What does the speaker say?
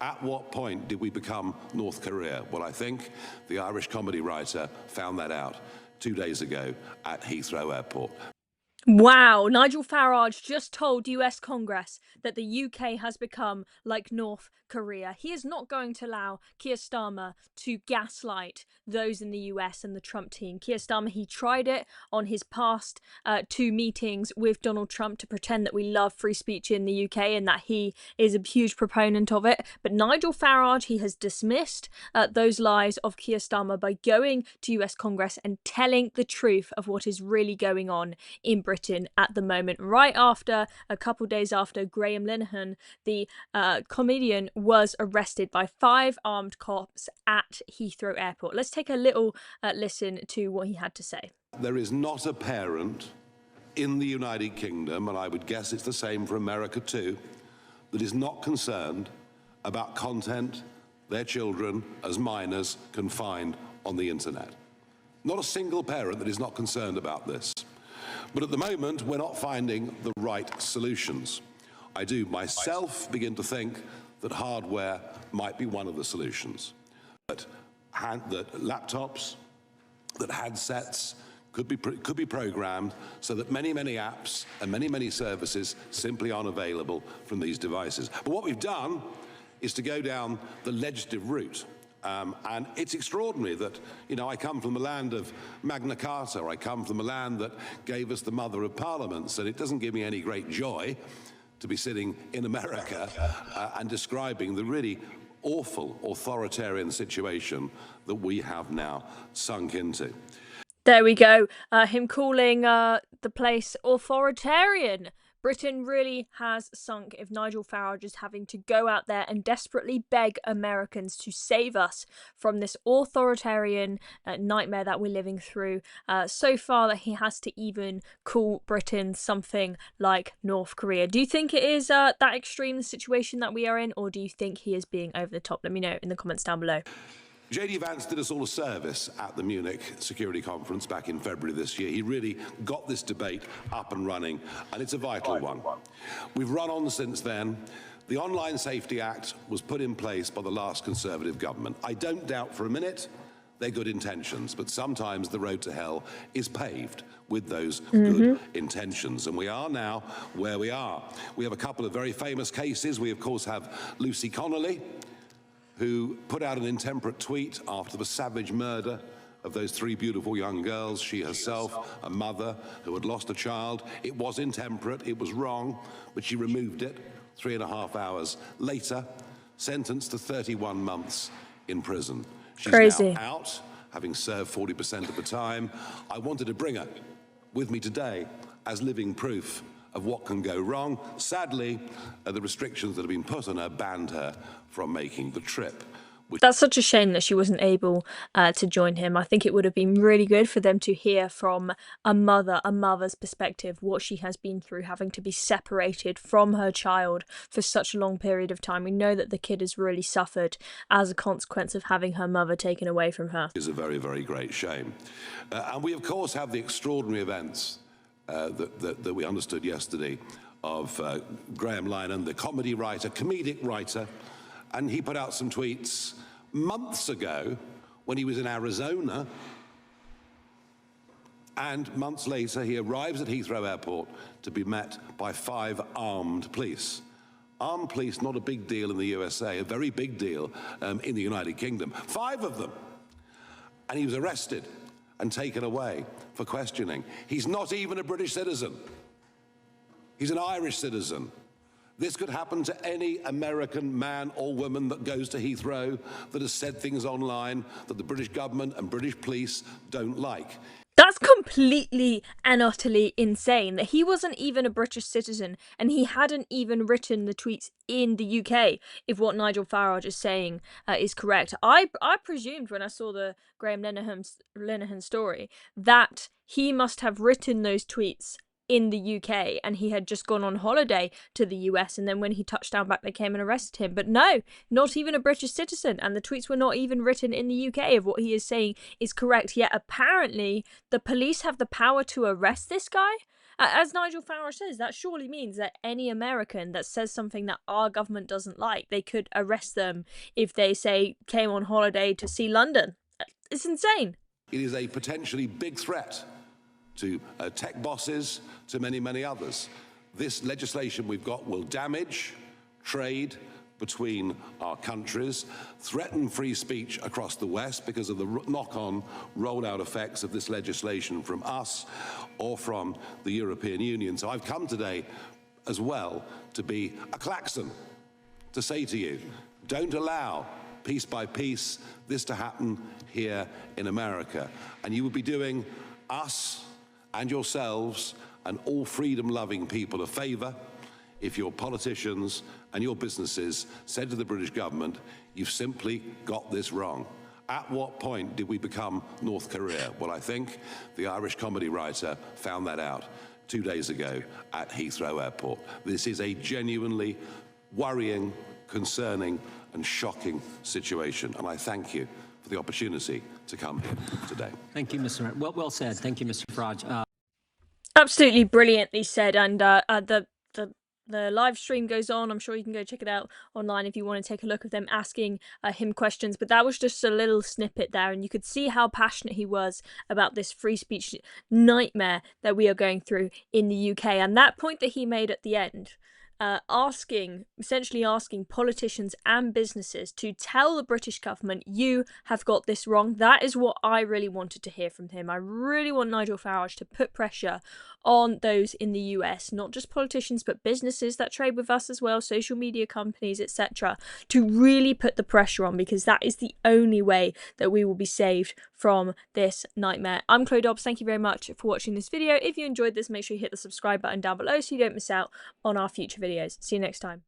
At what point did we become North Korea? Well, I think the Irish comedy writer found that out 2 days ago at Heathrow Airport. Wow, Nigel Farage just told US Congress that the UK has become like North Korea. He is not going to allow Keir Starmer to gaslight those in the US and the Trump team. Keir Starmer, he tried it on his past 2 meetings with Donald Trump to pretend that we love free speech in the UK and that he is a huge proponent of it. But Nigel Farage, he has dismissed those lies of Keir Starmer by going to US Congress and telling the truth of what is really going on in Britain at the moment, right after, a couple days after, Graham Linehan, the comedian, was arrested by 5 armed cops at Heathrow Airport. Let's take a little listen to what he had to say. There is not a parent in the United Kingdom, and I would guess it's the same for America too, that is not concerned about content their children as minors can find on the internet. Not a single parent that is not concerned about this. But at the moment, we're not finding the right solutions. I do myself begin to think that hardware might be one of the solutions. That laptops, that handsets could be programmed so that many apps and many services simply aren't available from these devices. But what we've done is to go down the legislative route. And it's extraordinary that, you know, I come from the land of Magna Carta, I come from the land that gave us the mother of parliaments, and it doesn't give me any great joy to be sitting in America and describing the really awful authoritarian situation that we have now sunk into. There we go. Him calling the place authoritarian. Britain really has sunk if Nigel Farage is having to go out there and desperately beg Americans to save us from this authoritarian nightmare that we're living through. So far that he has to even call Britain something like North Korea. Do you think it is that extreme, the situation that we are in, or do you think he is being over the top? Let me know in the comments down below. J.D. Vance did us all a service at the Munich Security Conference back in February this year. He really got this debate up and running, and it's a vital one. We've run on since then. The Online Safety Act was put in place by the last Conservative government. I don't doubt for a minute they're good intentions, but sometimes the road to hell is paved with those good intentions. And we are now where we are. We have a couple of very famous cases. We, of course, have Lucy Connolly, who put out an intemperate tweet after the savage murder of those 3 beautiful young girls, she herself, a mother who had lost a child. It was intemperate, it was wrong, but she removed it 3.5 hours later, sentenced to 31 months in prison. She's now out, having served 40% of the time. I wanted to bring her with me today as living proof of what can go wrong. Sadly, the restrictions that have been put on her banned her from making the trip. That's such a shame that she wasn't able to join him. I think it would have been really good for them to hear from a mother's perspective, what she has been through, having to be separated from her child for such a long period of time. We know that the kid has really suffered as a consequence of having her mother taken away from her. It's a very, very great shame. And we, of course, have the extraordinary events that we understood yesterday of Graham Linehan, the comedic writer, and he put out some tweets months ago when he was in Arizona, and months later he arrives at Heathrow Airport to be met by 5 armed police. Armed police, not a big deal in the USA, a very big deal in the United Kingdom. 5 of them. And he was arrested and taken away for questioning. He's not even a British citizen. He's an Irish citizen. This could happen to any American man or woman that goes to Heathrow that has said things online that the British government and British police don't like. That's completely and utterly insane that he wasn't even a British citizen and he hadn't even written the tweets in the UK, if what Nigel Farage is saying is correct. I presumed when I saw the Graham Linehan story that he must have written those tweets in the UK and he had just gone on holiday to the US, and then when he touched down back they came and arrested him. But no, not even a British citizen, and the tweets were not even written in the UK if what he is saying is correct. Yet apparently the police have the power to arrest this guy. As Nigel Farage says, that surely means that any American that says something that our government doesn't like, they could arrest them if they, say, came on holiday to see London. It's insane. It is a potentially big threat to tech bosses, to many, many others. This legislation we've got will damage trade between our countries, threaten free speech across the West because of the knock-on rollout effects of this legislation from us or from the European Union. So I've come today as well to be a klaxon, to say to you, don't allow piece by piece this to happen here in America. And you would be doing us and yourselves and all freedom-loving people a favour if your politicians and your businesses said to the British government, you've simply got this wrong. At what point did we become North Korea? Well, I think the Irish comedy writer found that out 2 days ago at Heathrow Airport. This is a genuinely worrying, concerning and shocking situation, and I thank you for the opportunity to come here today. Thank you, Mr. Well said. Thank you, Mr. Farage. Absolutely brilliantly said, and the live stream goes on. I'm sure you can go check it out online if you want to take a look of them asking him questions. But that was just a little snippet there, and you could see how passionate he was about this free speech nightmare that we are going through in the UK. And that point that he made at the end, essentially asking politicians and businesses to tell the British government, you have got this wrong. That is what I really wanted to hear from him. I really want Nigel Farage to put pressure on those in the US, not just politicians, but businesses that trade with us as well, social media companies, etc., to really put the pressure on, because that is the only way that we will be saved from this nightmare. I'm Chloe Dobbs. Thank you very much for watching this video. If you enjoyed this, make sure you hit the subscribe button down below so you don't miss out on our future videos. See you next time.